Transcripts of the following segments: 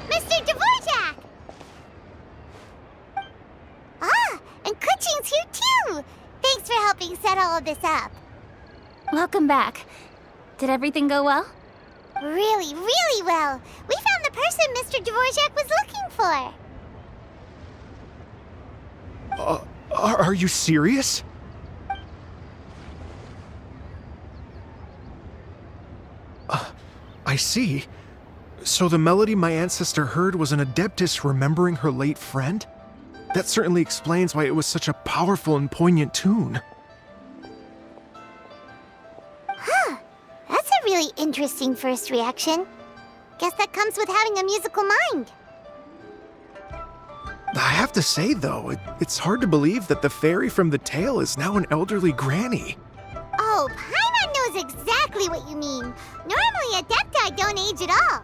Mr. Dvorak! Ah, and Kuchin's here too! Thanks for helping set all of this up. Welcome back. Did everything go well? Really, really well. We found the person Mr. Dvorak was looking for. Are you serious? I see. So the melody my ancestor heard was an adeptus remembering her late friend? That certainly explains why it was such a powerful and poignant tune. Huh. That's a really interesting first reaction. Guess that comes with having a musical mind. I have to say, though, it's hard to believe that the fairy from the tale is now an elderly granny. Oh, Paimon knows exactly what you mean. Normally, Adepti don't age at all.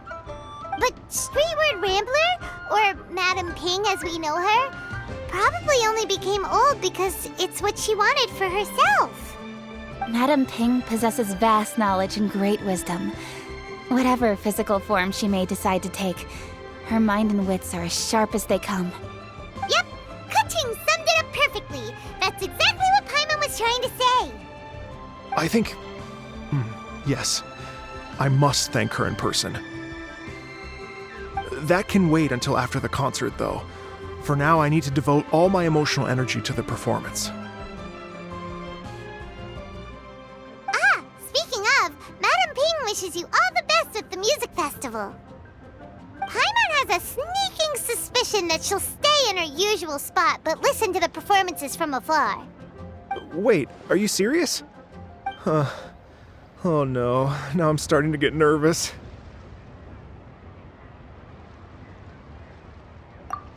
But Streetward Rambler, or Madam Ping as we know her, probably only became old because it's what she wanted for herself. Madam Ping possesses vast knowledge and great wisdom. Whatever physical form she may decide to take, her mind and wits are as sharp as they come. Yep, Kuching summed it up perfectly. That's exactly what Paimon was trying to say. I think... yes. I must thank her in person. That can wait until after the concert, though. For now, I need to devote all my emotional energy to the performance. Ah, speaking of, Madam Ping wishes you all the best at the music festival. Paimon has a sneaking suspicion that she'll stay in her usual spot but listen to the performances from afar. Wait, are you serious? Oh no, now I'm starting to get nervous.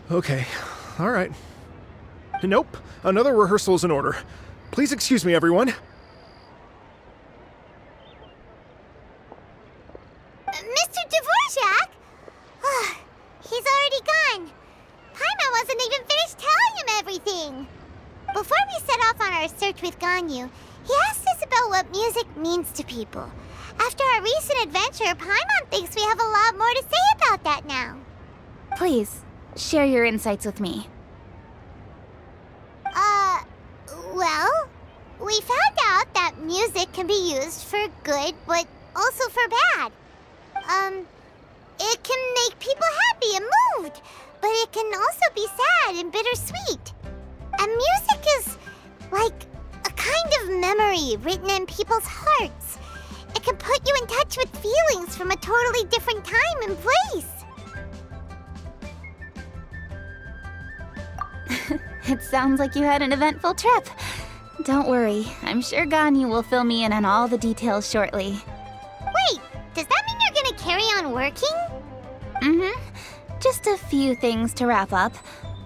Okay, alright. Nope, another rehearsal is in order. Please excuse me, everyone. Mr. Dvorak? He's already gone. Paimon wasn't even finished telling him everything. Before we set off on our search with Ganyu, he asked us about what music means to people. After our recent adventure, Paimon thinks we have a lot more to say about that now. Please, share your insights with me. Well, we found out that music can be used for good, but also for bad. It can make people happy and moved, but it can also be sad and bittersweet. And music is like a kind of memory written in people's hearts. It can put you in touch with feelings from a totally different time and place. It sounds like you had an eventful trip. Don't worry, I'm sure Ganyu will fill me in on all the details shortly. Wait, does that mean you're gonna carry on working? Just a few things to wrap up.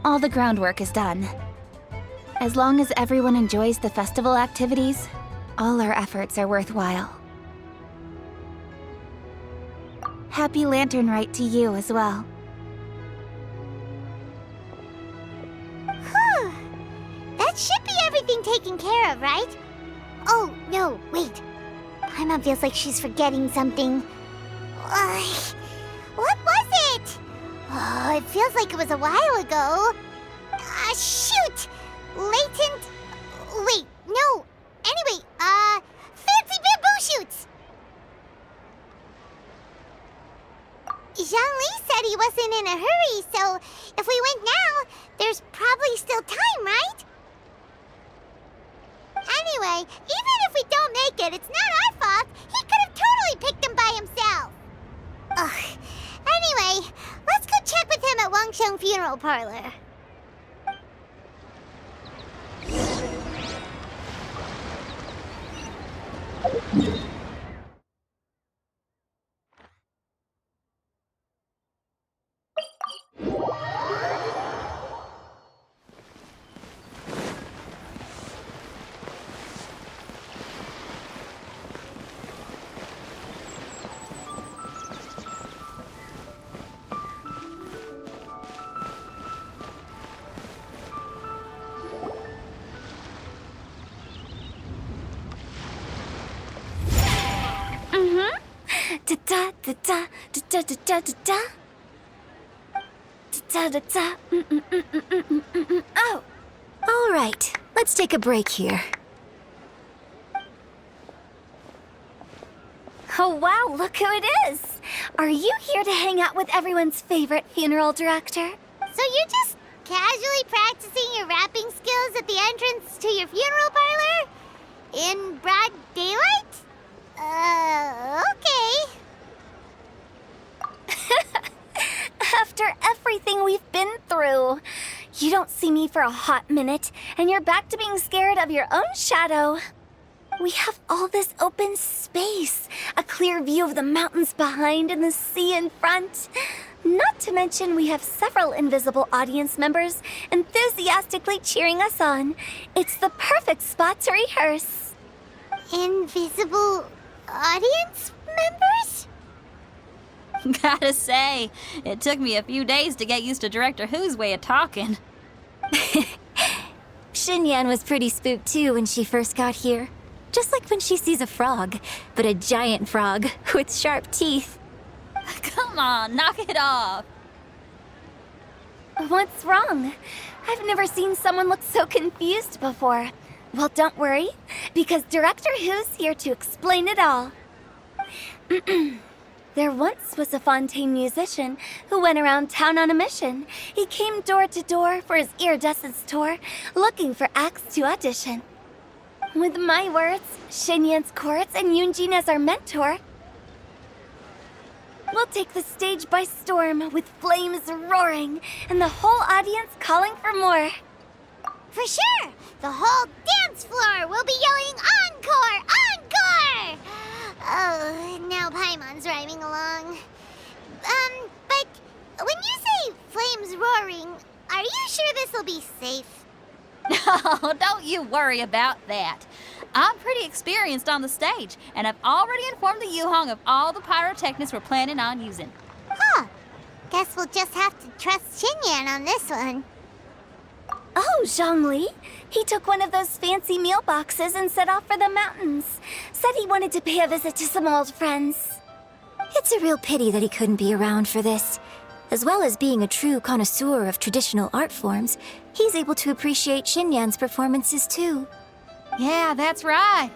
All the groundwork is done. As long as everyone enjoys the festival activities, all our efforts are worthwhile. Happy Lantern Rite to you as well. Whew. That should be everything taken care of, right? Oh, no, wait. Paimon feels like she's forgetting something. What was it? Oh, it feels like it was a while ago. Shoot! Latent... Wait, no. Anyway, fancy bamboo shoots! Zhang-Li said he wasn't in a hurry, so if we went now, there's probably still time, right? Anyway, even if we don't make it, it's not our fault. He could have totally picked them by himself. Ugh. Anyway, let's go check with him at Wangsheng Funeral Parlor. Da da da da da da da da da. Da da da. Oh. All right, let's take a break here. Oh wow, look who it is! Are you here to hang out with everyone's favorite funeral director? So you're just casually practicing your rapping skills at the entrance to your funeral parlor? In broad daylight? Okay. After everything we've been through, you don't see me for a hot minute, and you're back to being scared of your own shadow. We have all this open space, a clear view of the mountains behind and the sea in front. Not to mention we have several invisible audience members enthusiastically cheering us on. It's the perfect spot to rehearse. Invisible audience members? Gotta say, it took me a few days to get used to Director Who's way of talking. Xinyan was pretty spooked too when she first got here. Just like when she sees a frog, but a giant frog with sharp teeth. Come on, knock it off. What's wrong? I've never seen someone look so confused before. Well, don't worry, because Director Who's here to explain it all. There once was a Fontaine musician who went around town on a mission. He came door to door for his iridescence tour, looking for acts to audition. With my words, Xinyan's chords, and Yunjin as our mentor, we'll take the stage by storm with flames roaring and the whole audience calling for more. For sure! The whole dance floor will be yelling encore! Encore! Oh, now Paimon's rhyming along. But when you say flames roaring, are you sure this'll be safe? No, don't you worry about that. I'm pretty experienced on the stage, and I've already informed the Yuhong of all the pyrotechnics we're planning on using. Huh. Guess we'll just have to trust Xinyan on this one. Oh, Zhongli. He took one of those fancy meal boxes and set off for the mountains. Said he wanted to pay a visit to some old friends. It's a real pity that he couldn't be around for this. As well as being a true connoisseur of traditional art forms, he's able to appreciate Xinyan's performances too. Yeah, that's right.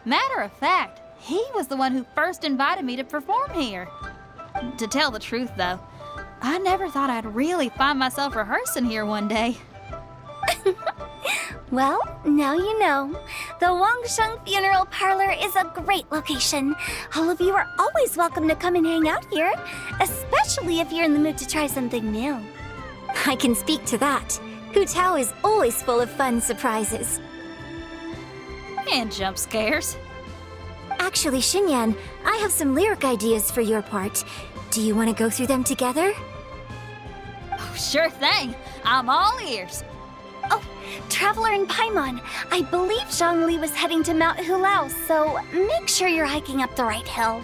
Matter of fact, he was the one who first invited me to perform here. To tell the truth, though, I never thought I'd really find myself rehearsing here one day. Well, now you know. The Wangsheng Funeral Parlor is a great location. All of you are always welcome to come and hang out here, especially if you're in the mood to try something new. I can speak to that. Hu Tao is always full of fun surprises. And jump scares. Actually, Xinyan, I have some lyric ideas for your part. Do you want to go through them together? Oh, sure thing. I'm all ears. Oh, Traveler and Paimon, I believe Zhongli was heading to Mount Hulao, so make sure you're hiking up the right hill.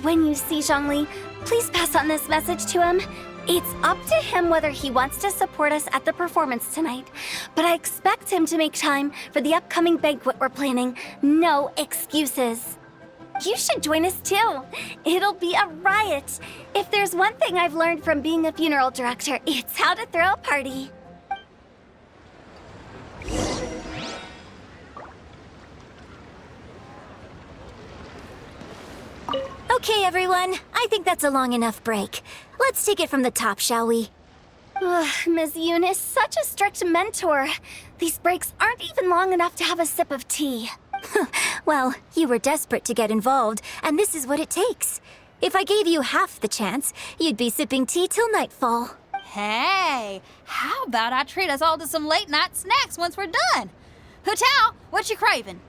When you see Zhongli, please pass on this message to him. It's up to him whether he wants to support us at the performance tonight, but I expect him to make time for the upcoming banquet we're planning. No excuses. You should join us too. It'll be a riot. If there's one thing I've learned from being a funeral director, it's how to throw a party. Okay, everyone. I think that's a long enough break. Let's take it from the top, shall we? Ugh, Ms. Eunice, such a strict mentor. These breaks aren't even long enough to have a sip of tea. Well, you were desperate to get involved, and this is what it takes. If I gave you half the chance, you'd be sipping tea till nightfall. Hey, how about I treat us all to some late-night snacks once we're done? Hu Tao, what you craving?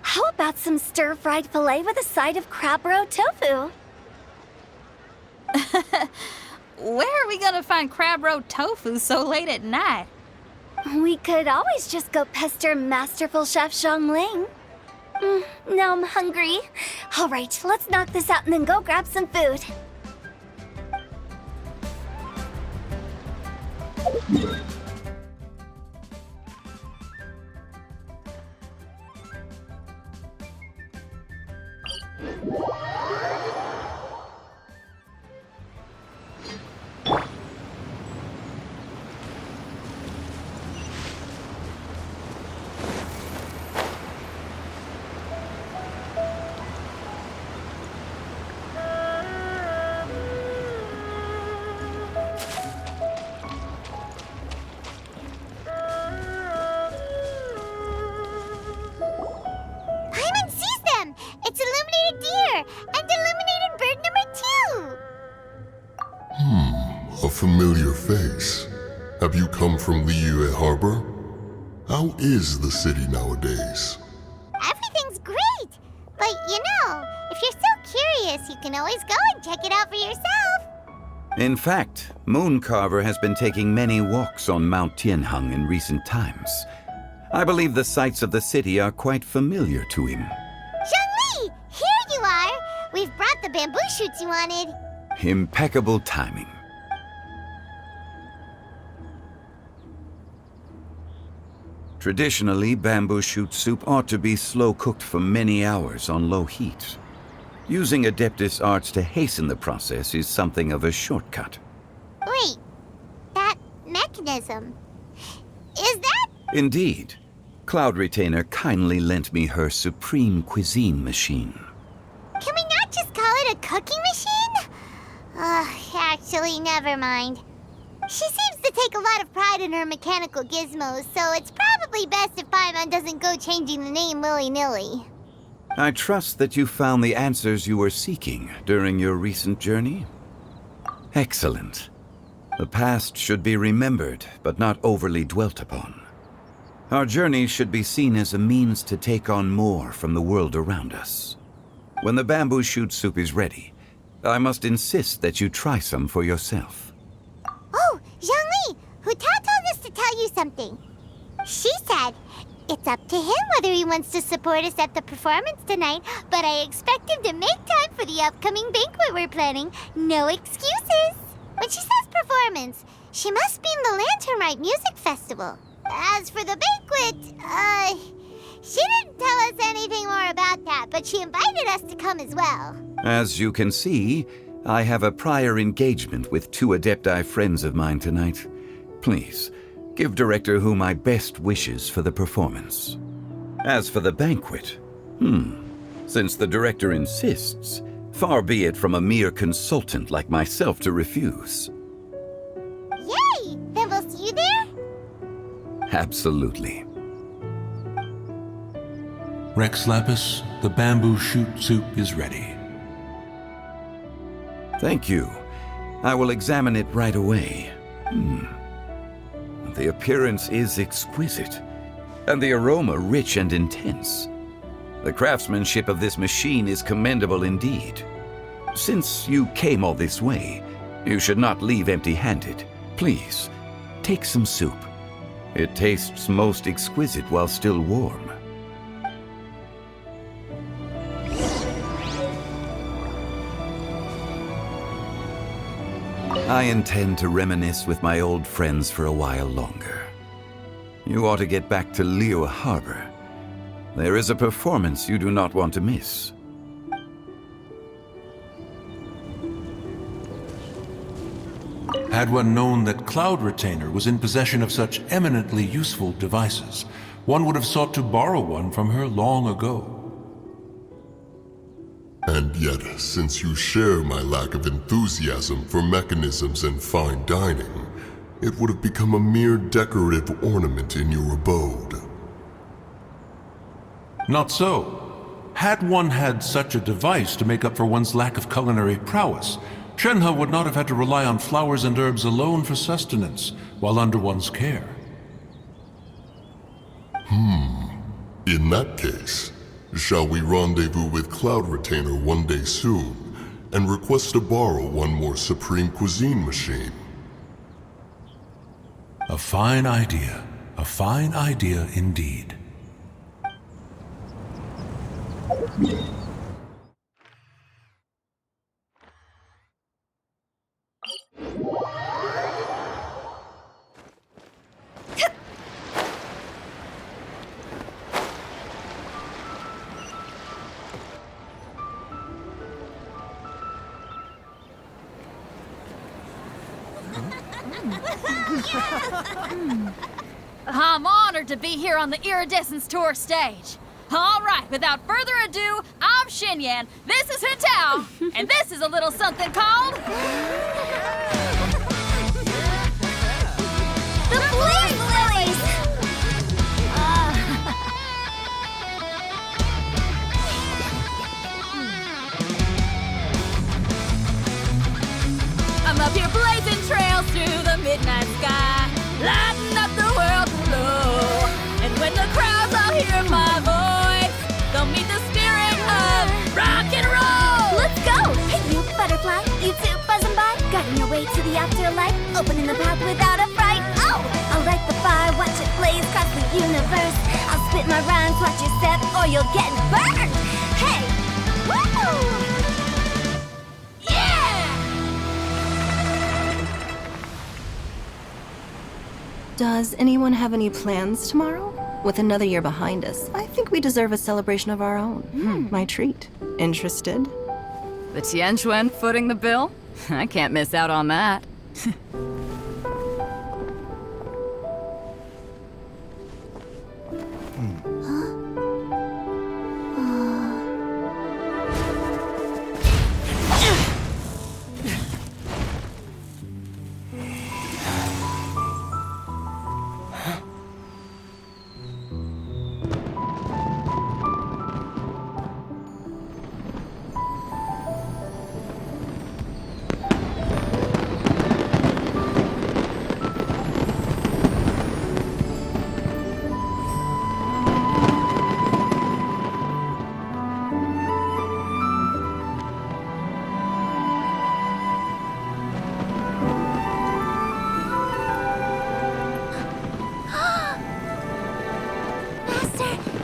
How about some stir-fried filet with a side of crab roe tofu? Where are we gonna find crab roe tofu so late at night? We could always just go pester masterful chef Zhongling. Now I'm hungry. All right, let's knock this out and then go grab some food. Paimon sees them! It's illuminated deer and illuminated bird number 2! A familiar face. Have you come from Liyue Harbor? How is the city nowadays? Everything's great! But if you're so curious, you can always go and check it out for yourself. In fact, Mooncarver has been taking many walks on Mount Tianheng in recent times. I believe the sights of the city are quite familiar to him. Zhongli! Here you are! We've brought the bamboo shoots you wanted. Impeccable timing. Traditionally, bamboo shoot soup ought to be slow-cooked for many hours on low heat. Using Adeptus arts to hasten the process is something of a shortcut. Wait, that mechanism. Is that? Indeed. Cloud Retainer kindly lent me her supreme cuisine machine. Can we not just call it a cooking machine? Actually, never mind. She seems to take a lot of pride in her mechanical gizmos, so it's probably best if Paimon doesn't go changing the name willy-nilly. I trust that you found the answers you were seeking during your recent journey? Excellent. The past should be remembered, but not overly dwelt upon. Our journey should be seen as a means to take on more from the world around us. When the bamboo shoot soup is ready, I must insist that you try some for yourself. Oh, Zhongli! Huta told us to tell you something. She said, it's up to him whether he wants to support us at the performance tonight, but I expect him to make time for the upcoming banquet we're planning. No excuses! When she says performance, she must mean the Lantern Rite Music Festival. As for the banquet, she didn't tell us anything more about that, but she invited us to come as well. As you can see, I have a prior engagement with 2 Adepti friends of mine tonight. Please, give Director Hu my best wishes for the performance. As for the banquet, since the Director insists, far be it from a mere consultant like myself to refuse. Yay! Then we'll see you there? Absolutely. Rex Lapis, the bamboo shoot soup is ready. Thank you. I will examine it right away. The appearance is exquisite, and the aroma rich and intense. The craftsmanship of this machine is commendable indeed. Since you came all this way, you should not leave empty-handed. Please, take some soup. It tastes most exquisite while still warm. I intend to reminisce with my old friends for a while longer. You ought to get back to Liyue Harbor. There is a performance you do not want to miss. Had one known that Cloud Retainer was in possession of such eminently useful devices, one would have sought to borrow one from her long ago. And yet, since you share my lack of enthusiasm for mechanisms and fine dining, it would have become a mere decorative ornament in your abode. Not so. Had one had such a device to make up for one's lack of culinary prowess, Shenhe would not have had to rely on flowers and herbs alone for sustenance while under one's care. In that case, shall we rendezvous with Cloud Retainer one day soon, and request to borrow one more Supreme Cuisine machine? A fine idea. A fine idea indeed. I'm honored to be here on the Iridescence Tour stage. All right, without further ado, I'm Xinyan, this is Hutao, and this is a little something called... The Blaze Lilies! I'm up here blazing trails through the midnight sky, lighting up the world below. And when the crowds all hear my voice, they'll meet the spirit of rock and roll. Let's go! Hey, you butterfly, you two buzzing by, guiding your way to the afterlife, opening the path without a fright. Oh! I'll light the fire, watch it blaze across the universe. I'll spit my rhymes, watch your step, or you'll get burned. Hey! Woo! Does anyone have any plans tomorrow? With another year behind us, I think we deserve a celebration of our own. My treat. Interested? The Tianquan footing the bill? I can't miss out on that.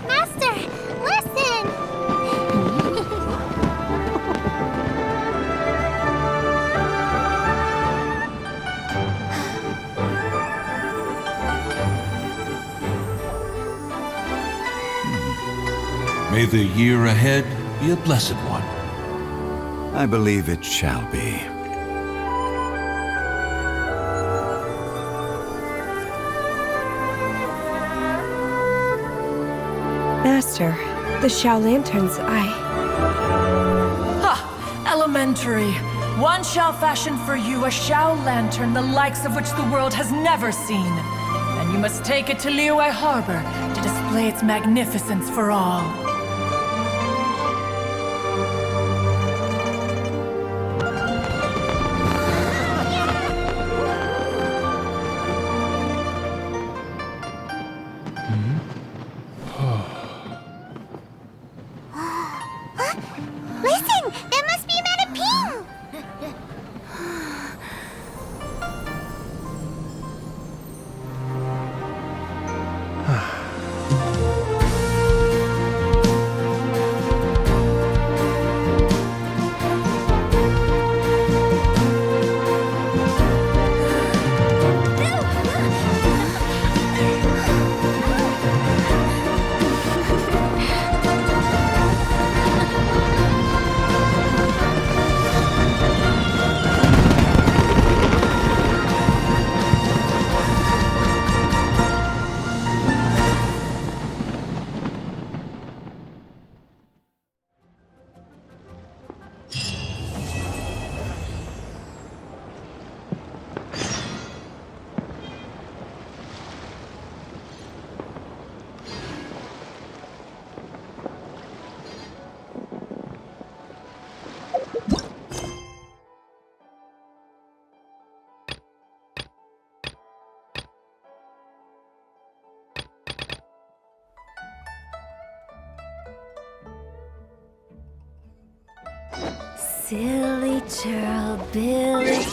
Master, listen! May the year ahead be a blessed one. I believe it shall be. Master, the Shao Lanterns, Ha! Elementary. One shall fashion for you a Shao Lantern the likes of which the world has never seen. And you must take it to Liyue Harbor to display its magnificence for all. Listen! That must be Madame Ping! Silly churl, Billy.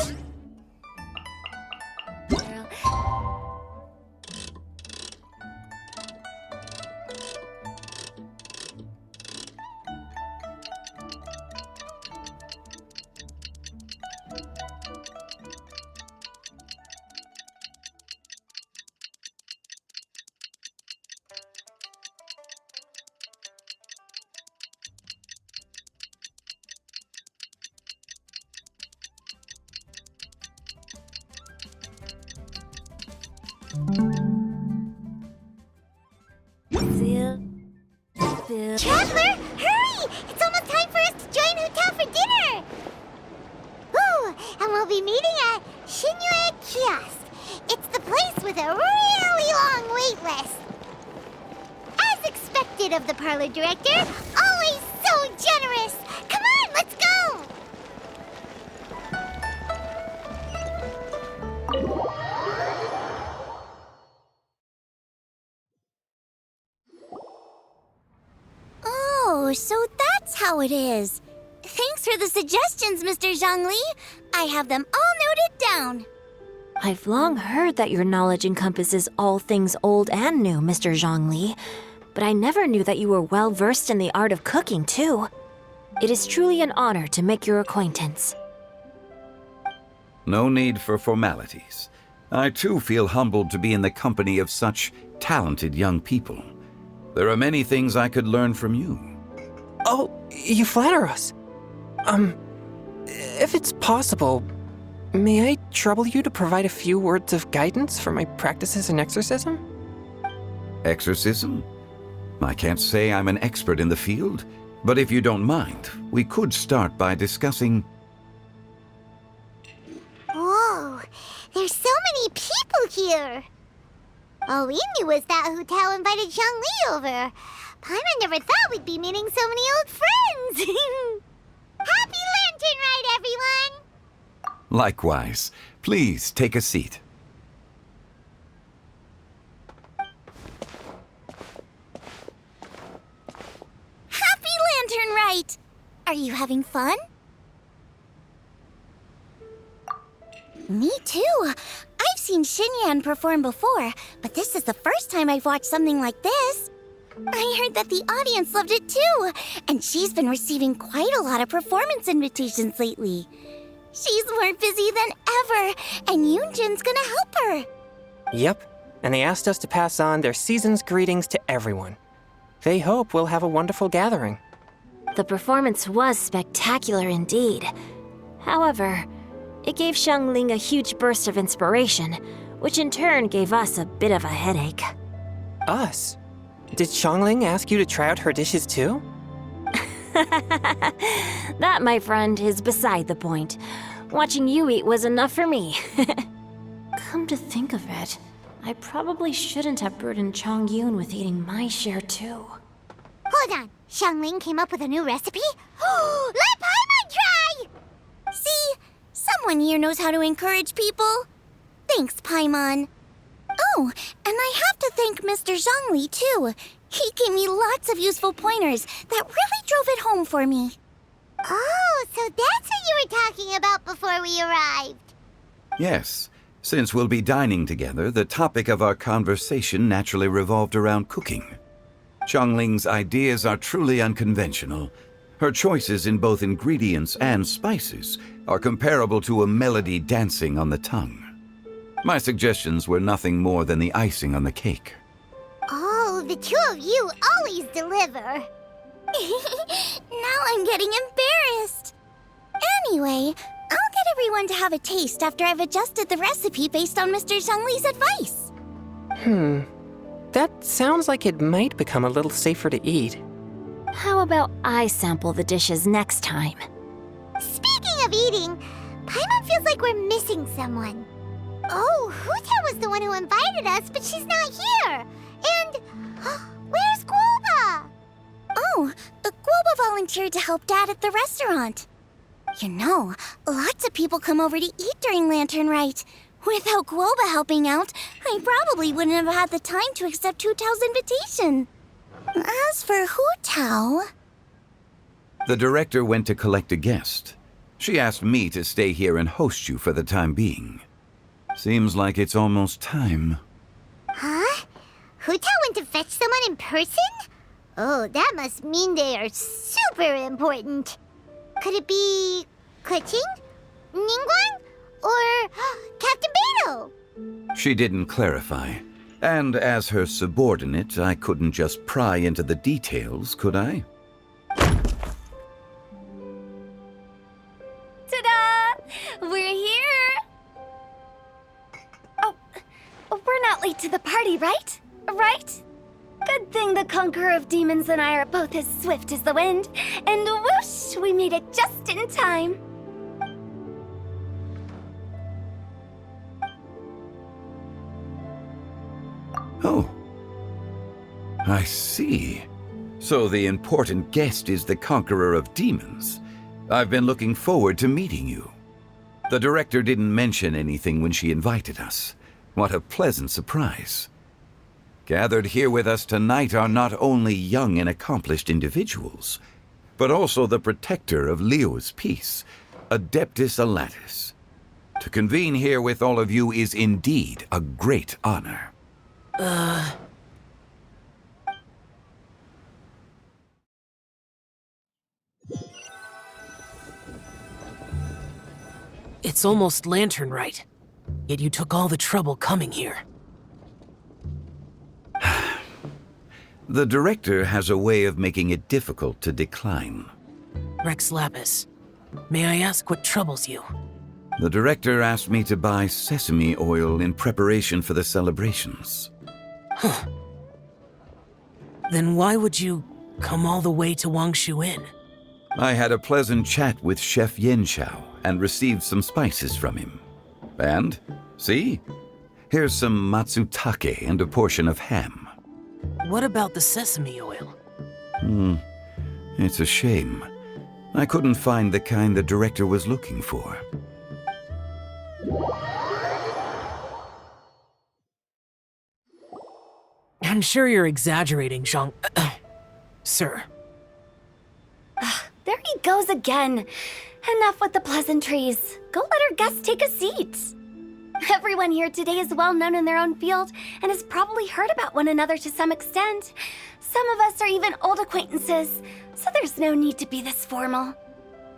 Bill. Traveler, hurry! It's almost time for us to join Hotel for dinner! Ooh, and we'll be meeting at Shinyue Kiosk. It's the place with a really long wait list. As expected of the parlor director, always so generous. Come on, let's go! Oh, so that's how it is. Thanks for the suggestions, Mr. Zhongli. I have them all noted down. I've long heard that your knowledge encompasses all things old and new, Mr. Zhongli, but I never knew that you were well versed in the art of cooking, too. It is truly an honor to make your acquaintance. No need for formalities. I too feel humbled to be in the company of such talented young people. There are many things I could learn from you. Oh, you flatter us. If it's possible, may I trouble you to provide a few words of guidance for my practices in exorcism? Exorcism? I can't say I'm an expert in the field, but if you don't mind, we could start by discussing... Whoa, there's so many people here. All we knew was that Hotel invited Zhongli over. Paimon never thought we'd be meeting so many old friends. Happy Lantern Ride, everyone! Likewise. Please take a seat. Happy Lantern Rite! Are you having fun? Me too. I've seen Xinyan perform before, but this is the first time I've watched something like this. I heard that the audience loved it too, and she's been receiving quite a lot of performance invitations lately. She's more busy than ever, and Yoonjin's gonna help her. Yep, and they asked us to pass on their season's greetings to everyone. They hope we'll have a wonderful gathering. The performance was spectacular indeed. However, it gave Xiangling a huge burst of inspiration, which in turn gave us a bit of a headache. Us? Did Xiangling ask you to try out her dishes too? That, my friend, is beside the point. Watching you eat was enough for me. Come to think of it, I probably shouldn't have burdened Chongyun with eating my share too. Hold on, Xiangling came up with a new recipe? Let Paimon try! See? Someone here knows how to encourage people. Thanks, Paimon. Oh, and I have to thank Mr. Zhongli, too. He gave me lots of useful pointers that really drove it home for me. Oh, so that's what you were talking about before we arrived. Yes. Since we'll be dining together, the topic of our conversation naturally revolved around cooking. Xiangling's ideas are truly unconventional. Her choices in both ingredients and spices are comparable to a melody dancing on the tongue. My suggestions were nothing more than the icing on the cake. Oh, the two of you always deliver. Now I'm getting embarrassed. Anyway, I'll get everyone to have a taste after I've adjusted the recipe based on Mr. Zhongli's advice. That sounds like it might become a little safer to eat. How about I sample the dishes next time? Speaking of eating, Paimon feels like we're missing someone. Oh, Huta was the one who invited us, but she's not here. And where's Guoba? Oh, Guoba volunteered to help Dad at the restaurant. You know, lots of people come over to eat during Lantern Rite. Without Guoba helping out, I probably wouldn't have had the time to accept Hu Tao's invitation. As for Hu Tao... The director went to collect a guest. She asked me to stay here and host you for the time being. Seems like it's almost time. Huh? Hu Tao went to fetch someone in person? Oh, that must mean they are super important. Could it be Keqing? Ningguang? Or Captain Beto? She didn't clarify. And as her subordinate, I couldn't just pry into the details, could I? Ta-da! We're here! Oh, we're not late to the party, right? Right? Good Good thing the Conqueror of Demons and I are both as swift as the wind. And whoosh, we made it just in time. Oh. I see. So the important guest is the Conqueror of Demons. I've been looking forward to meeting you. The director didn't mention anything when she invited us. What a pleasant surprise. Gathered here with us tonight are not only young and accomplished individuals, but also the protector of Leo's peace, Adeptus Alatus. To convene here with all of you is indeed a great honor. It's almost lantern right. Yet you took all the trouble coming here. The director has a way of making it difficult to decline. Rex Lapis, may I ask what troubles you? The director asked me to buy sesame oil in preparation for the celebrations. Huh. Then why would you come all the way to Wangshu Inn? I had a pleasant chat with Chef Yenshao and received some spices from him. And, see? Here's some matsutake and a portion of ham. What about the sesame oil? It's a shame. I couldn't find the kind the director was looking for. I'm sure you're exaggerating, Zhang... Sir. There he goes again. Enough with the pleasantries. Go let our guests take a seat. Everyone here today is well known in their own field and has probably heard about one another to some extent. Some of us are even old acquaintances, so there's no need to be this formal.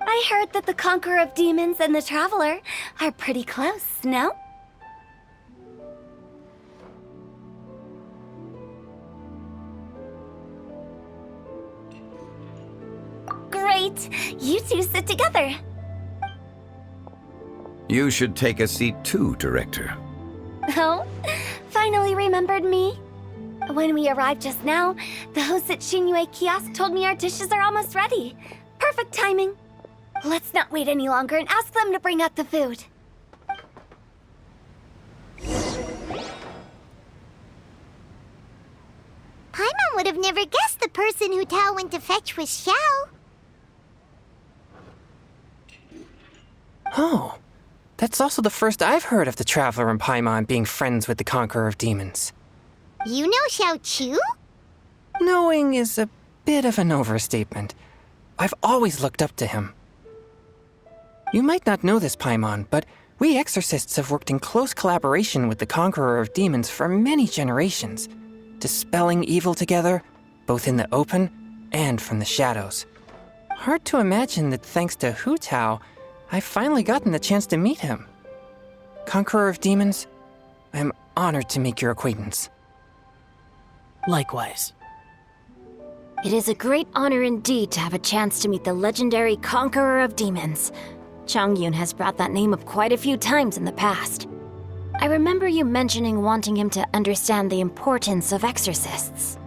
I heard that the Conqueror of Demons and the Traveler are pretty close, no? Great! You two sit together. You should take a seat too, Director. Oh, finally remembered me? When we arrived just now, the host at Shinue Kiosk told me our dishes are almost ready. Perfect timing. Let's not wait any longer and ask them to bring out the food. Paimon would have never guessed the person who Tao went to fetch was Xiao. Oh, that's also the first I've heard of the Traveler and Paimon being friends with the Conqueror of Demons. You know Xiao Chu? Knowing is a bit of an overstatement. I've always looked up to him. You might not know this, Paimon, but we exorcists have worked in close collaboration with the Conqueror of Demons for many generations, dispelling evil together, both in the open and from the shadows. Hard to imagine that thanks to Hu Tao, I've finally gotten the chance to meet him. Conqueror of Demons, I'm honored to make your acquaintance. Likewise. It is a great honor indeed to have a chance to meet the legendary Conqueror of Demons. Changyun has brought that name up quite a few times in the past. I remember you mentioning wanting him to understand the importance of exorcists.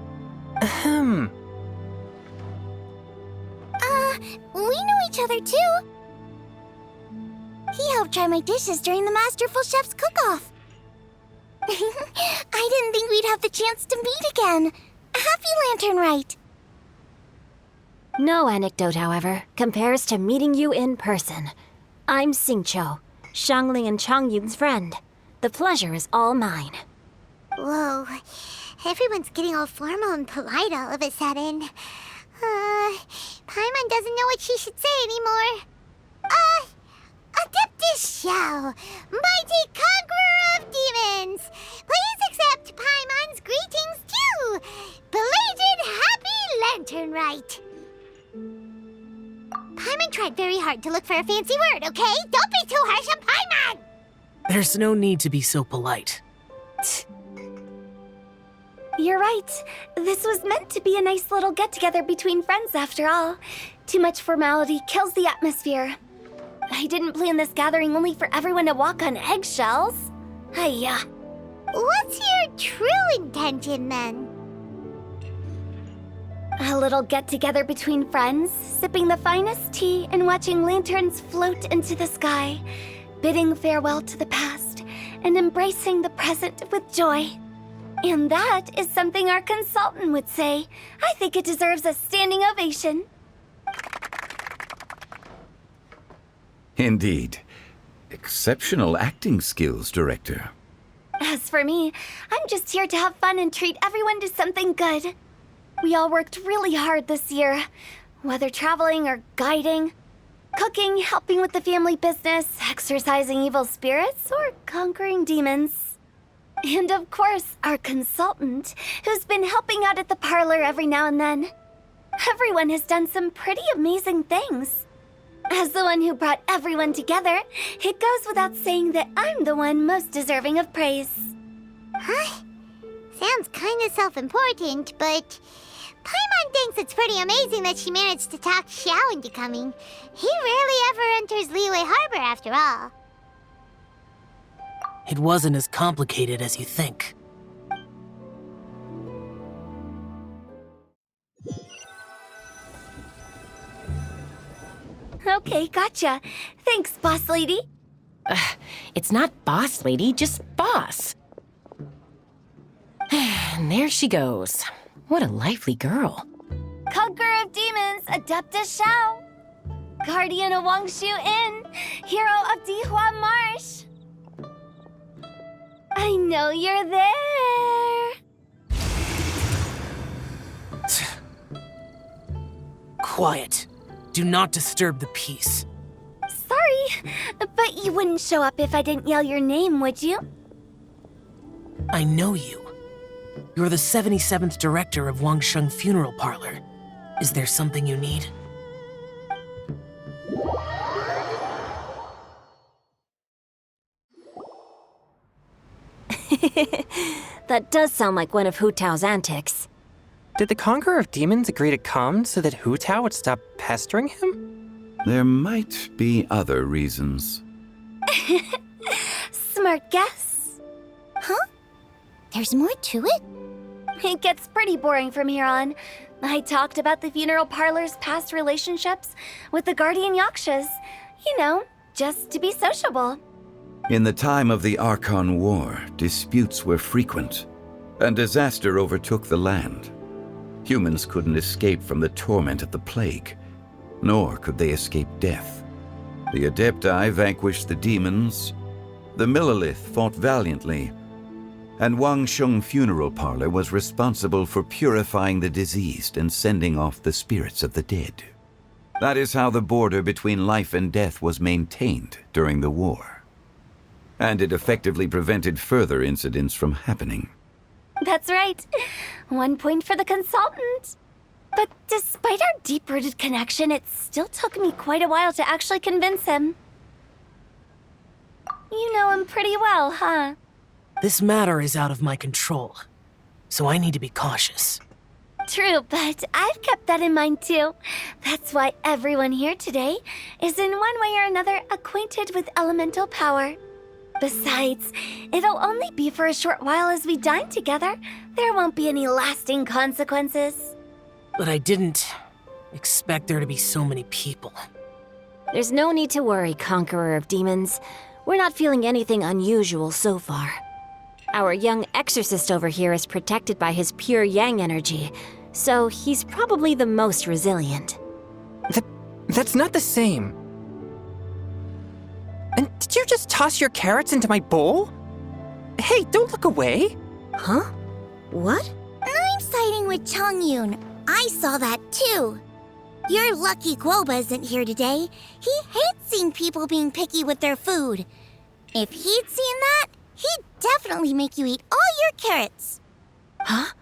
We know each other too. He helped try my dishes during the Masterful Chef's cook-off. I didn't think we'd have the chance to meet again. Happy Lantern Rite. No anecdote, however, compares to meeting you in person. I'm Xingqiu, Shangling and Changyun's friend. The pleasure is all mine. Whoa, everyone's getting all formal and polite all of a sudden. Paimon doesn't know what she should say anymore. Adeptus Xiao, mighty Conqueror of Demons, please accept Paimon's greetings too. Belated Happy Lantern Rite. Paimon tried very hard to look for a fancy word, okay? Don't be too harsh on Paimon! There's no need to be so polite. You're right. This was meant to be a nice little get-together between friends after all. Too much formality kills the atmosphere. I didn't plan this gathering only for everyone to walk on eggshells. Hiya. What's your true intention then? A little get-together between friends, sipping the finest tea and watching lanterns float into the sky, bidding farewell to the past and embracing the present with joy. And that is something our consultant would say. I think it deserves a standing ovation. Indeed. Exceptional acting skills, Director. As for me, I'm just here to have fun and treat everyone to something good. We all worked really hard this year, whether traveling or guiding, cooking, helping with the family business, exorcising evil spirits, or conquering demons. And of course, our consultant, who's been helping out at the parlor every now and then. Everyone has done some pretty amazing things. As the one who brought everyone together, it goes without saying that I'm the one most deserving of praise. Huh? Sounds kinda self-important, but Paimon thinks it's pretty amazing that she managed to talk Xiao into coming. He rarely ever enters Liyue Harbor after all. It wasn't as complicated as you think. Okay, gotcha. Thanks, boss lady. It's not boss lady, just boss. And there she goes. What a lively girl. Conqueror of demons, Adeptus Xiao. Guardian of Wangshu Inn, hero of Dihua Marsh. I know you're there. Quiet. Do not disturb the peace. Sorry, but you wouldn't show up if I didn't yell your name, would you? I know you. You're the 77th director of Wangsheng Funeral Parlor. Is there something you need? That does sound like one of Hu Tao's antics. Did the Conqueror of Demons agree to come so that Hu Tao would stop pestering him? There might be other reasons. Smart guess. Huh? There's more to it? It gets pretty boring from here on. I talked about the funeral parlor's past relationships with the guardian yakshas. You know, just to be sociable. In the time of the Archon War, disputes were frequent, and disaster overtook the land. Humans couldn't escape from the torment of the plague, nor could they escape death. The Adepti vanquished the demons, the Millelith fought valiantly, and Wangsheng Funeral Parlor was responsible for purifying the diseased and sending off the spirits of the dead. That is how the border between life and death was maintained during the war. And it effectively prevented further incidents from happening. That's right. 1 point for the consultant. But despite our deep-rooted connection, it still took me quite a while to actually convince him. You know him pretty well, huh? This matter is out of my control, so I need to be cautious. True, but I've kept that in mind too. That's why everyone here today is in one way or another acquainted with elemental power. Besides, it'll only be for a short while as we dine together. There won't be any lasting consequences. But I didn't expect there to be so many people. There's no need to worry, Conqueror of Demons. We're not feeling anything unusual so far. Our young exorcist over here is protected by his pure yang energy, so he's probably the most resilient. That's not the same. And did you just toss your carrots into my bowl? Hey, don't look away. Huh? What? I'm siding with Chongyun. I saw that too. You're lucky Guoba isn't here today. He hates seeing people being picky with their food. If he'd seen that, he'd definitely make you eat all your carrots. Huh?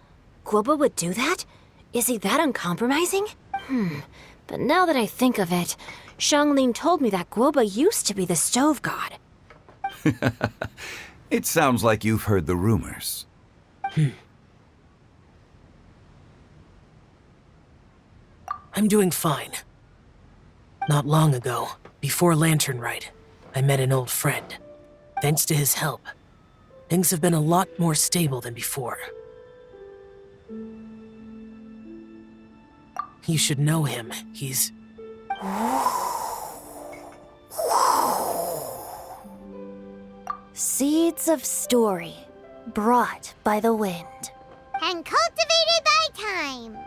Guoba would do that? Is he that uncompromising? But now that I think of it, Xianglin told me that Guoba used to be the stove god. It sounds like you've heard the rumors. I'm doing fine. Not long ago, before Lantern Rite, I met an old friend. Thanks to his help, things have been a lot more stable than before. You should know him. He's... Seeds of story, brought by the wind. And cultivated by time.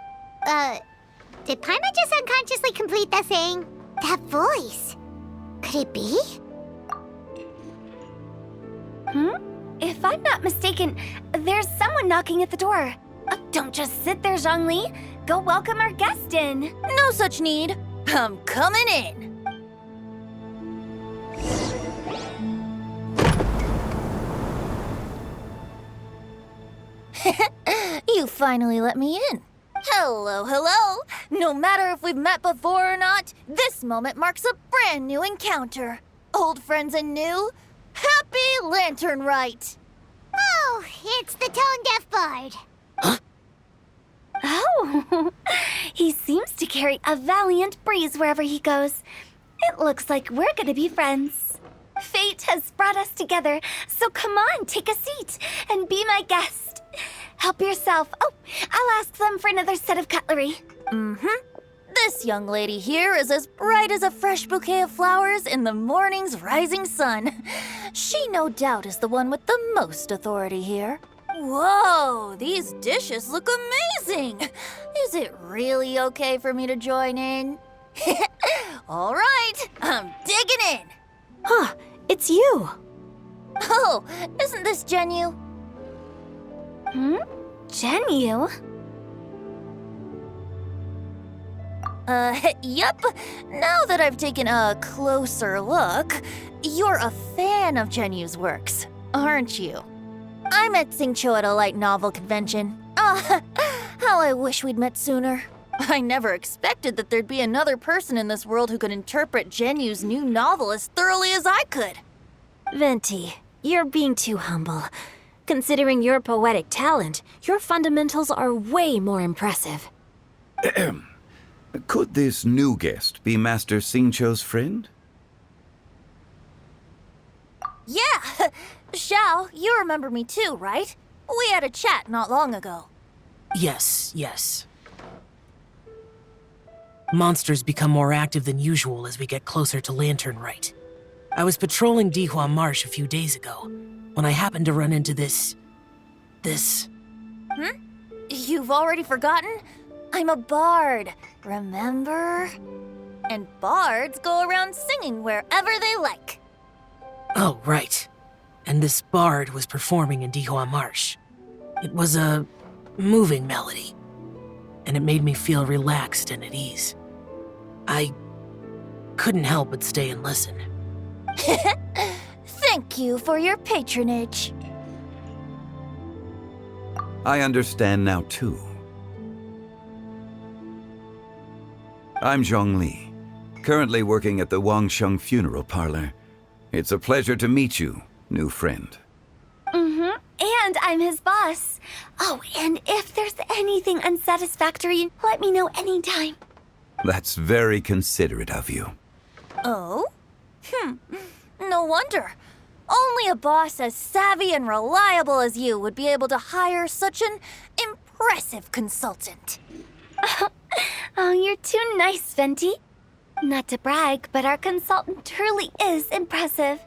Did Paimon just unconsciously complete that saying? That voice. Could it be? If I'm not mistaken, there's someone knocking at the door. Don't just sit there, Zhongli. Go welcome our guest in. No such need. I'm coming in. You finally let me in. Hello, hello. No matter if we've met before or not, this moment marks a brand new encounter. Old friends and new. Happy Lantern Rite. Oh, it's the tone-deaf bard. Oh, he seems to carry a valiant breeze wherever he goes. It looks like we're gonna be friends. Fate has brought us together, so come on, take a seat and be my guest. Help yourself. Oh, I'll ask them for another set of cutlery. This young lady here is as bright as a fresh bouquet of flowers in the morning's rising sun. She no doubt is the one with the most authority here. Whoa, these dishes look amazing. Is it really okay for me to join in? All right, I'm digging in. Huh, it's you. Oh, isn't this Genu? Genu? Yep. Now that I've taken a closer look, you're a fan of Genu's works, aren't you? I met Xingqiu at a light novel convention. How I wish we'd met sooner. I never expected that there'd be another person in this world who could interpret Genu's new novel as thoroughly as I could. Venti, you're being too humble. Considering your poetic talent, your fundamentals are way more impressive. Could this new guest be Master Xingqiu's friend? Yeah! Xiao, you remember me too, right? We had a chat not long ago. Yes. Monsters become more active than usual as we get closer to Lantern Rite. I was patrolling Dihua Marsh a few days ago, when I happened to run into this... You've already forgotten? I'm a bard, remember? And bards go around singing wherever they like. Oh, right. And this bard was performing in Dihua Marsh. It was a moving melody, and it made me feel relaxed and at ease. I couldn't help but stay and listen. Thank you for your patronage. I understand now, too. I'm Zhongli, currently working at the Wangsheng Funeral Parlor. It's a pleasure to meet you, new friend. And I'm his boss. Oh, and if there's anything unsatisfactory, let me know anytime. That's very considerate of you. Oh? No wonder. Only a boss as savvy and reliable as you would be able to hire such an impressive consultant. Oh, you're too nice, Venti. Not to brag, but our consultant truly is impressive.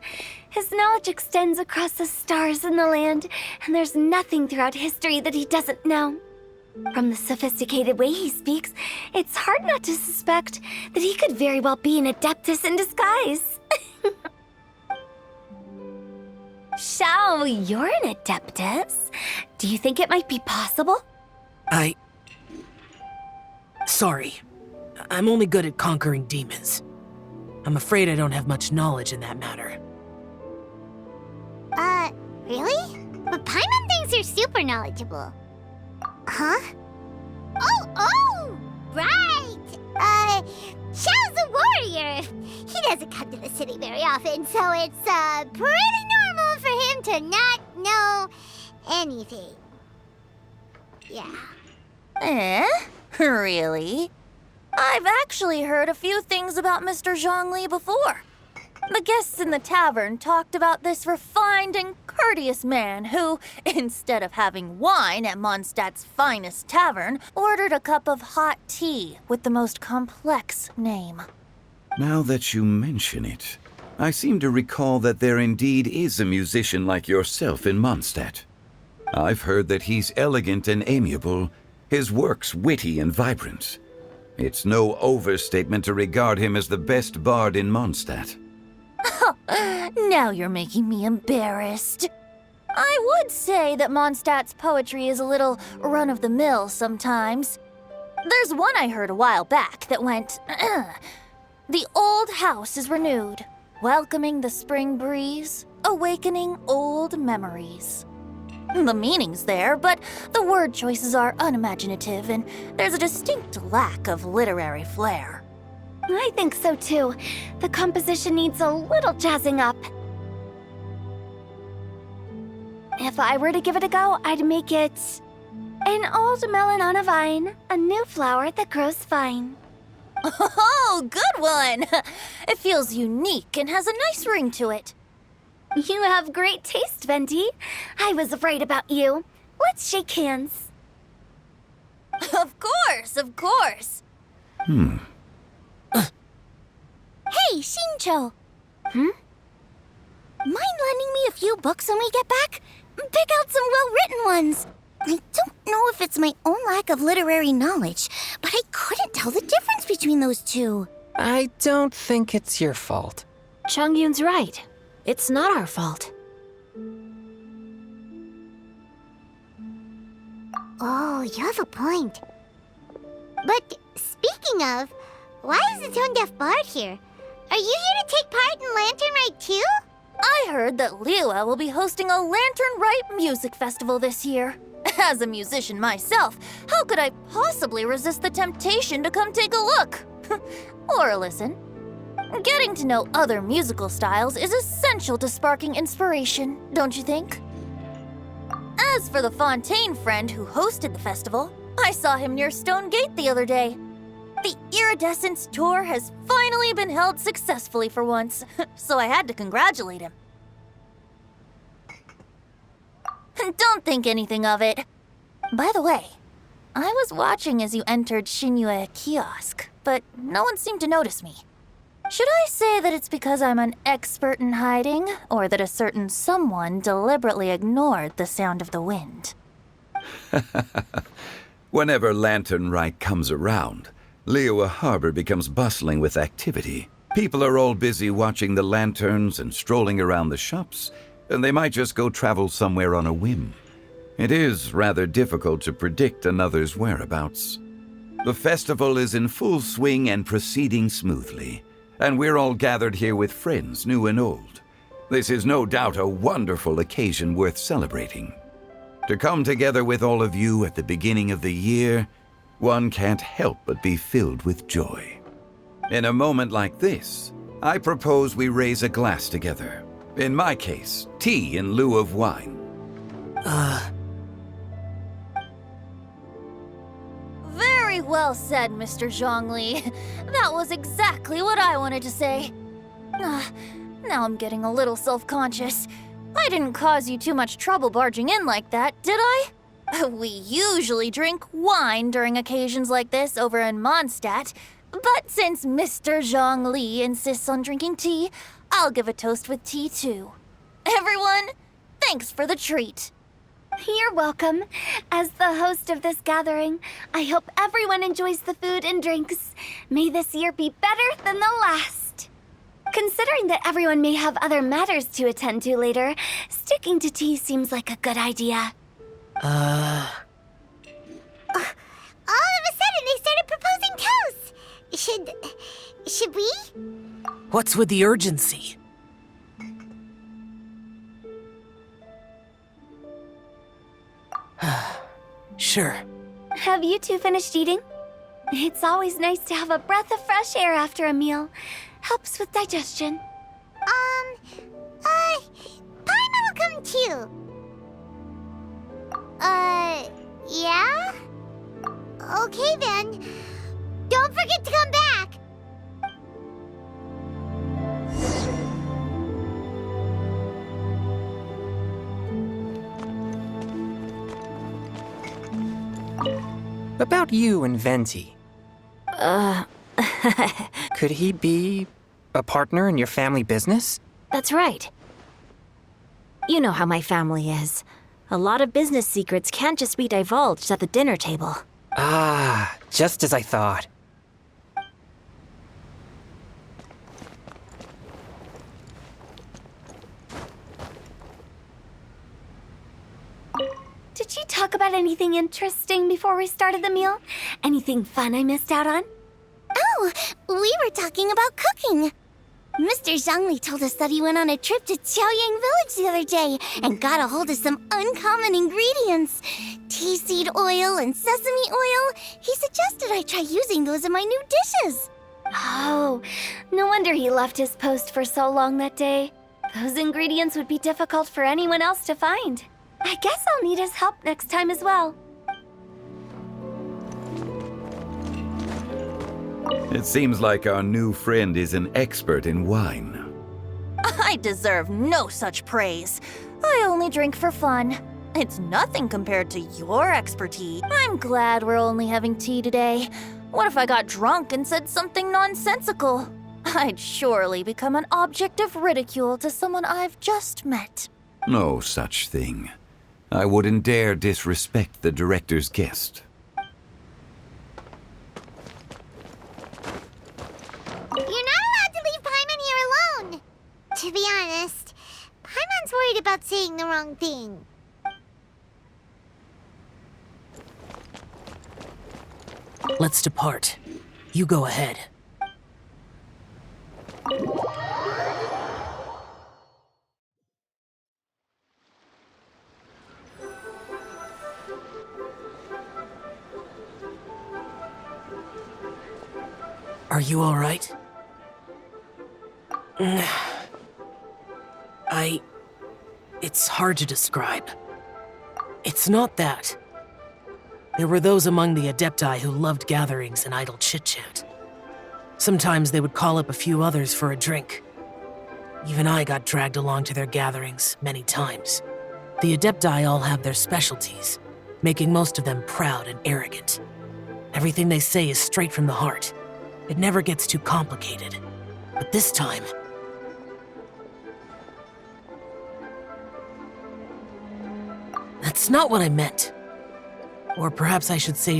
His knowledge extends across the stars and the land, and there's nothing throughout history that he doesn't know. From the sophisticated way he speaks, it's hard not to suspect that he could very well be an adeptus in disguise. Xiao, you're an adeptus. Do you think it might be possible? Sorry. I'm only good at conquering demons. I'm afraid I don't have much knowledge in that matter. Really? But Paimon thinks you're super knowledgeable. Huh? Oh, right! Xiao's a warrior. He doesn't come to the city very often, so it's, pretty normal for him to not know anything. Yeah. Really? I've actually heard a few things about Mr. Zhongli before. The guests in the tavern talked about this refined and courteous man who, instead of having wine at Mondstadt's finest tavern, ordered a cup of hot tea with the most complex name. Now that you mention it, I seem to recall that there indeed is a musician like yourself in Mondstadt. I've heard that he's elegant and amiable, his works witty and vibrant. It's no overstatement to regard him as the best bard in Mondstadt. Now you're making me embarrassed. I would say that Mondstadt's poetry is a little run-of-the-mill sometimes. There's one I heard a while back that went, "The old house is renewed, welcoming the spring breeze, awakening old memories." The meaning's there, but the word choices are unimaginative, and there's a distinct lack of literary flair. I think so too. The composition needs a little jazzing up. If I were to give it a go, I'd make it an old melon on a vine, a new flower that grows fine. Oh, good one! It feels unique and has a nice ring to it. You have great taste, Venti. I was right about you. Let's shake hands. Of course, of course. Hey, Shincho! Mind lending me a few books when we get back? Pick out some well-written ones. I don't know if it's my own lack of literary knowledge, but I couldn't tell the difference between those two. I don't think it's your fault. Chongyun's right. It's not our fault. Oh, you have a point. But speaking of, why is the tone-deaf bard here? Are you here to take part in Lantern Rite too? I heard that Liua will be hosting a Lantern Rite music festival this year. As a musician myself, how could I possibly resist the temptation to come take a look? Or listen. Getting to know other musical styles is essential to sparking inspiration, don't you think? As for the Fontaine friend who hosted the festival, I saw him near Stone Gate the other day. The Iridescence tour has finally been held successfully for once, so I had to congratulate him. Don't think anything of it. By the way, I was watching as you entered Shinyue Kiosk, but no one seemed to notice me. Should I say that it's because I'm an expert in hiding, or that a certain someone deliberately ignored the sound of the wind? Whenever Lantern Rite comes around, Liua Harbor becomes bustling with activity. People are all busy watching the lanterns and strolling around the shops, and they might just go travel somewhere on a whim. It is rather difficult to predict another's whereabouts. The festival is in full swing and proceeding smoothly, and we're all gathered here with friends, new and old. This is no doubt a wonderful occasion worth celebrating. To come together with all of you at the beginning of the year, one can't help but be filled with joy. In a moment like this, I propose we raise a glass together. In my case, tea in lieu of wine. Very well said, Mr. Zhongli. That was exactly what I wanted to say. Now I'm getting a little self-conscious. I didn't cause you too much trouble barging in like that, did I? We usually drink wine during occasions like this over in Mondstadt, but since Mr. Zhongli insists on drinking tea, I'll give a toast with tea too. Everyone, thanks for the treat. You're welcome. As the host of this gathering, I hope everyone enjoys the food and drinks. May this year be better than the last. Considering that everyone may have other matters to attend to later, sticking to tea seems like a good idea. All of a sudden, they started proposing toasts. Should we? What's with the urgency? Sure. Have you two finished eating? It's always nice to have a breath of fresh air after a meal. Helps with digestion. Paimon will come too. Yeah? Okay then. Don't forget to come back. About you and Venti. Could he be a partner in your family business? That's right. You know how my family is. A lot of business secrets can't just be divulged at the dinner table. Ah, just as I thought. Did you talk about anything interesting before we started the meal? Anything fun I missed out on? Oh, we were talking about cooking. Mr. Zhongli told us that he went on a trip to Qiaoyang Village the other day and got a hold of some uncommon ingredients. Tea seed oil and sesame oil. He suggested I try using those in my new dishes. Oh, no wonder he left his post for so long that day. Those ingredients would be difficult for anyone else to find. I guess I'll need his help next time as well. It seems like our new friend is an expert in wine. I deserve no such praise. I only drink for fun. It's nothing compared to your expertise. I'm glad we're only having tea today. What if I got drunk and said something nonsensical? I'd surely become an object of ridicule to someone I've just met. No such thing. I wouldn't dare disrespect the director's guest. You're not allowed to leave Paimon here alone. To be honest, Paimon's worried about saying the wrong thing. Let's depart. You go ahead. Are you all right? It's hard to describe. It's not that. There were those among the Adepti who loved gatherings and idle chit-chat. Sometimes they would call up a few others for a drink. Even I got dragged along to their gatherings many times. The Adepti all have their specialties, making most of them proud and arrogant. Everything they say is straight from the heart. It never gets too complicated. But this time... That's not what I meant. Or perhaps I should say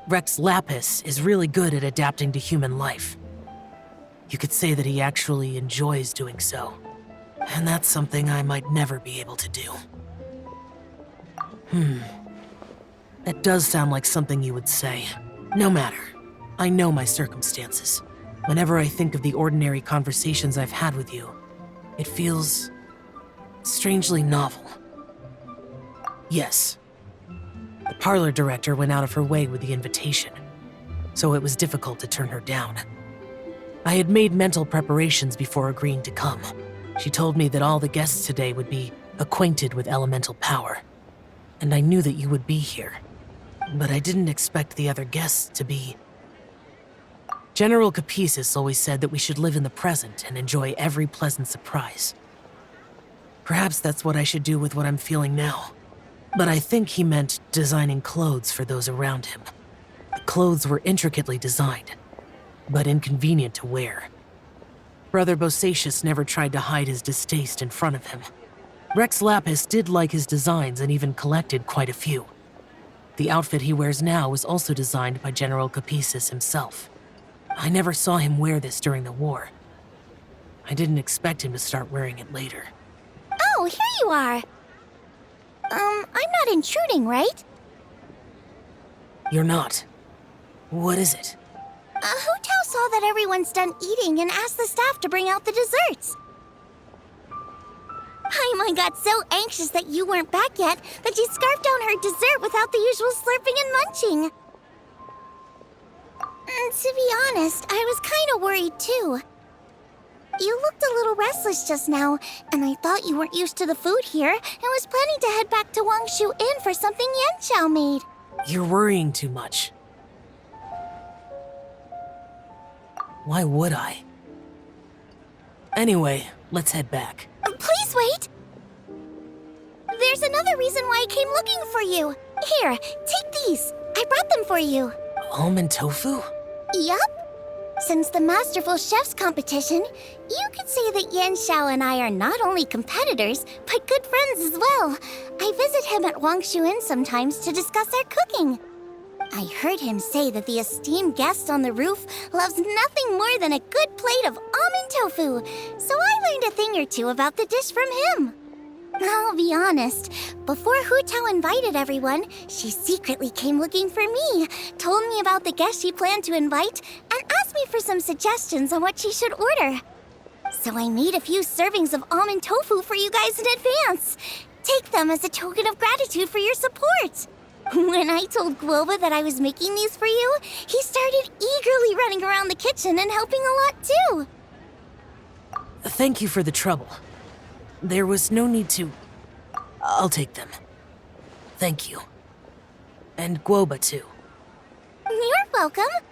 Rex Lapis is really good at adapting to human life. You could say that he actually enjoys doing so. And that's something I might never be able to do. That does sound like something you would say. No matter. I know my circumstances. Whenever I think of the ordinary conversations I've had with you, it feels strangely novel. Yes. The parlor director went out of her way with the invitation, so it was difficult to turn her down. I had made mental preparations before agreeing to come. She told me that all the guests today would be acquainted with elemental power, and I knew that you would be here. But I didn't expect the other guests to be... General Capisis always said that we should live in the present and enjoy every pleasant surprise. Perhaps that's what I should do with what I'm feeling now. But I think he meant designing clothes for those around him. The clothes were intricately designed, but inconvenient to wear. Brother Bosacius never tried to hide his distaste in front of him. Rex Lapis did like his designs and even collected quite a few. The outfit he wears now was also designed by General Capisis himself. I never saw him wear this during the war. I didn't expect him to start wearing it later. Oh, here you are. I'm not intruding, right? You're not. What is it? Hu Tao saw that everyone's done eating and asked the staff to bring out the desserts. Paimon got so anxious that you weren't back yet that she scarfed down her dessert without the usual slurping and munching. To be honest, I was kind of worried too. You looked a little restless just now, and I thought you weren't used to the food here and was planning to head back to Wangshu Inn for something Yanqiao made. You're worrying too much. Why would I? Anyway, let's head back. Please wait! There's another reason why I came looking for you. Here, take these. I I brought them for you. Almond tofu? Yup. Since the Masterful Chef's competition, you could say that Yan Xiao and I are not only competitors, but good friends as well. I visit him at Wangshu Inn sometimes to discuss our cooking. I heard him say that the esteemed guest on the roof loves nothing more than a good plate of almond tofu, so I learned a thing or two about the dish from him. I'll be honest, before Hu Tao invited everyone, she secretly came looking for me, told me about the guests she planned to invite, and asked me for some suggestions on what she should order. So I made a few servings of almond tofu for you guys in advance. Take them as a token of gratitude for your support. When I told Guoba that I was making these for you, he started eagerly running around the kitchen and helping a lot too. Thank you for the trouble. There was no need to... I'll take them. Thank you. And Guoba, too. You're welcome.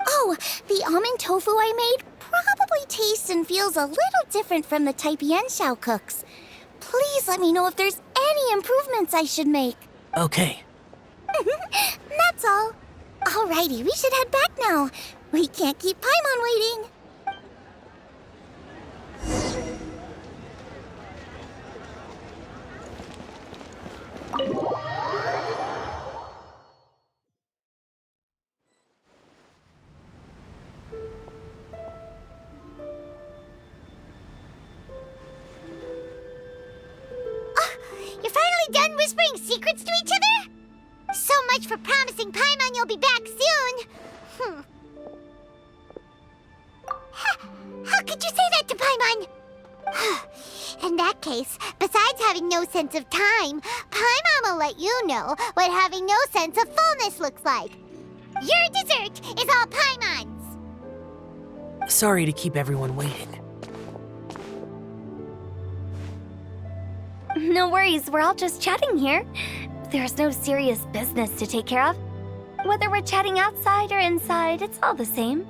Oh, the almond tofu I made probably tastes and feels a little different from the type Yan Xiao cooks. Please let me know if there's any improvements I should make. Okay. That's all. Alrighty, we should head back now. We can't keep Paimon waiting. You're finally done whispering secrets to each other? So much for promising Paimon you'll be back soon. How could you say that to Paimon? In that case, besides having no sense of time, Paimon will let you know what having no sense of fullness looks like. Your dessert is all Paimon's. Sorry to keep everyone waiting. No worries, we're all just chatting here. There's no serious business to take care of. Whether we're chatting outside or inside, it's all the same.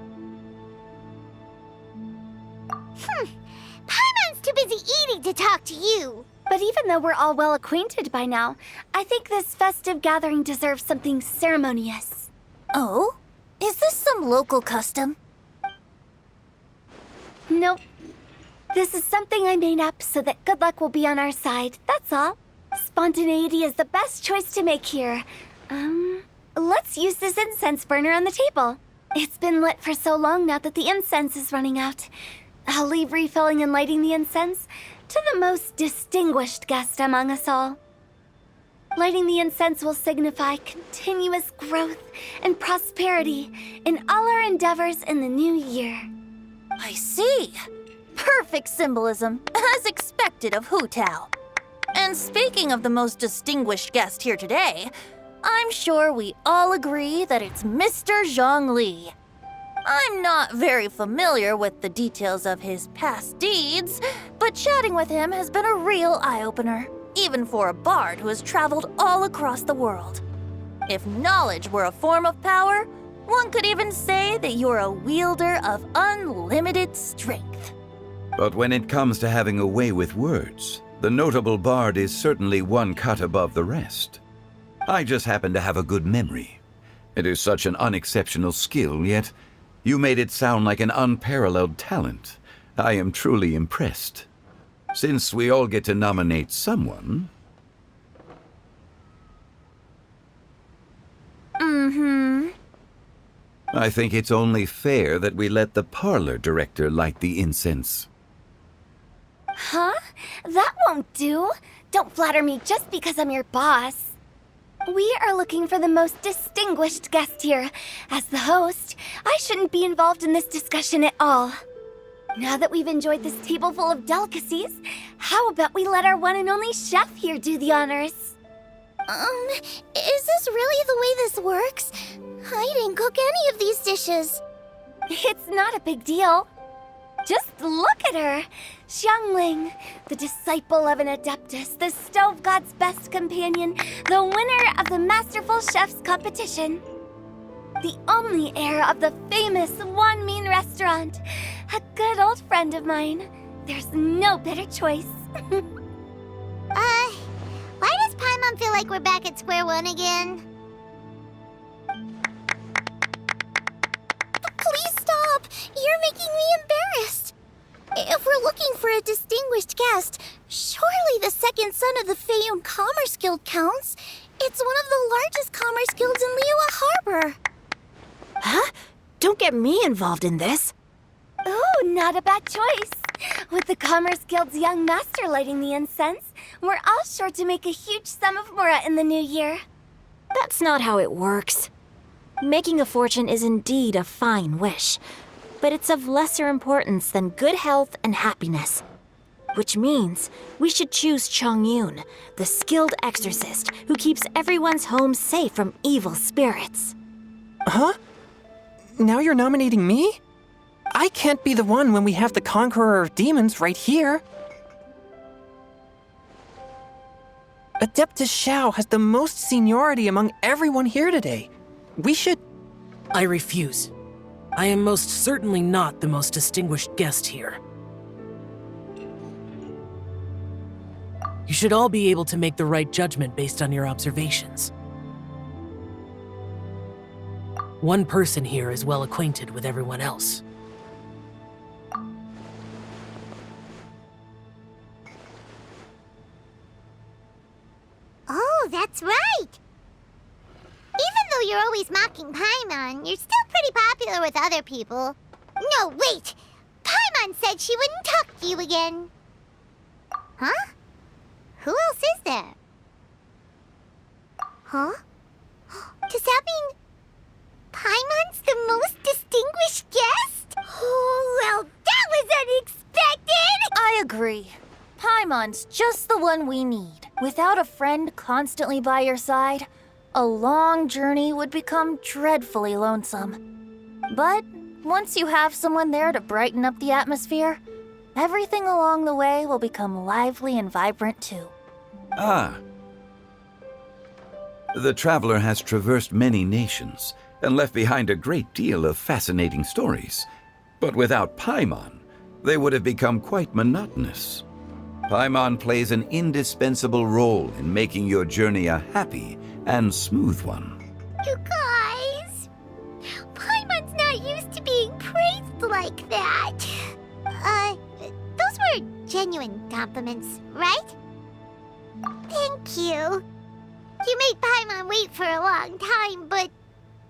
Paimon's too busy eating to talk to you. But even though we're all well acquainted by now, I think this festive gathering deserves something ceremonious. Oh? Is this some local custom? Nope. This is something I made up so that good luck will be on our side, that's all. Spontaneity is the best choice to make here. Let's use this incense burner on the table. It's been lit for so long now that the incense is running out. I'll leave refilling and lighting the incense to the most distinguished guest among us all. Lighting the incense will signify continuous growth and prosperity in all our endeavors in the new year. I see. Perfect symbolism, as expected of Hu Tao. And speaking of the most distinguished guest here today, I'm sure we all agree that it's Mr. Zhongli. I'm not very familiar with the details of his past deeds, but chatting with him has been a real eye-opener, even for a bard who has traveled all across the world. If knowledge were a form of power, one could even say that you're a wielder of unlimited strength. But when it comes to having a way with words, the notable bard is certainly one cut above the rest. I just happen to have a good memory. It is such an unexceptional skill, yet you made it sound like an unparalleled talent. I am truly impressed. Since we all get to nominate someone... I think it's only fair that we let the parlor director light the incense. Huh? That won't do. Don't flatter me just because I'm your boss. We are looking for the most distinguished guest here. As the host, I shouldn't be involved in this discussion at all. Now that we've enjoyed this table full of delicacies, how about we let our one and only chef here do the honors? Is this really the way this works? I didn't cook any of these dishes. It's not a big deal. Just look at her! Xiangling, the disciple of an adeptus, the stove god's best companion, the winner of the Masterful Chef's competition. The only heir of the famous Wanmin restaurant. A good old friend of mine. There's no better choice. Why does Paimon feel like we're back at square one again? asked, surely the second son of the Feiyun Commerce Guild counts. It's one of the largest commerce guilds in Liyue Harbor. Huh? Don't get me involved in this. Ooh, not a bad choice. With the Commerce Guild's young master lighting the incense, we're all sure to make a huge sum of mora in the new year. That's not how it works. Making a fortune is indeed a fine wish, but it's of lesser importance than good health and happiness. Which means we should choose Chongyun, the skilled exorcist who keeps everyone's home safe from evil spirits. Huh? Now you're nominating me? I can't be the one when we have the Conqueror of Demons right here. Adeptus Xiao has the most seniority among everyone here today. We should... I refuse. I am most certainly not the most distinguished guest here. You should all be able to make the right judgment based on your observations. One person here is well acquainted with everyone else. Oh, that's right! Even though you're always mocking Paimon, you're still pretty popular with other people. No, wait! Paimon said she wouldn't talk to you again. Huh? Who else is there? Huh? Does that mean Paimon's the most distinguished guest? Oh, well, that was unexpected! I agree. Paimon's just the one we need. Without a friend constantly by your side, a long journey would become dreadfully lonesome. But once you have someone there to brighten up the atmosphere, everything along the way will become lively and vibrant too. Ah. The traveler has traversed many nations and left behind a great deal of fascinating stories. But without Paimon, they would have become quite monotonous. Paimon plays an indispensable role in making your journey a happy and smooth one. You guys, Paimon's not used to being praised like that. Those were genuine compliments, right? Thank you. You made Paimon wait for a long time, but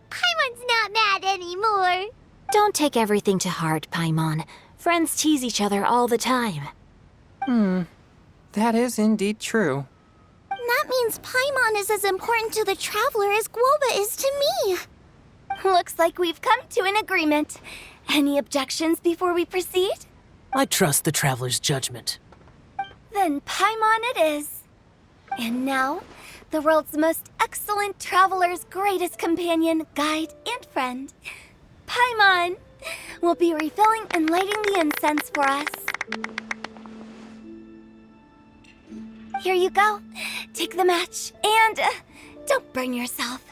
Paimon's not mad anymore. Don't take everything to heart, Paimon. Friends tease each other all the time. That is indeed true. That means Paimon is as important to the traveler as Guoba is to me. Looks like we've come to an agreement. Any objections before we proceed? I trust the traveler's judgment. Then Paimon it is. And now, the world's most excellent traveler's greatest companion, guide, and friend, Paimon, will be refilling and lighting the incense for us. Here you go. Take the match, and don't burn yourself.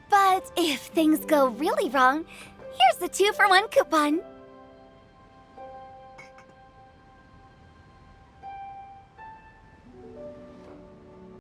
But if things go really wrong, here's the 2-for-1 coupon.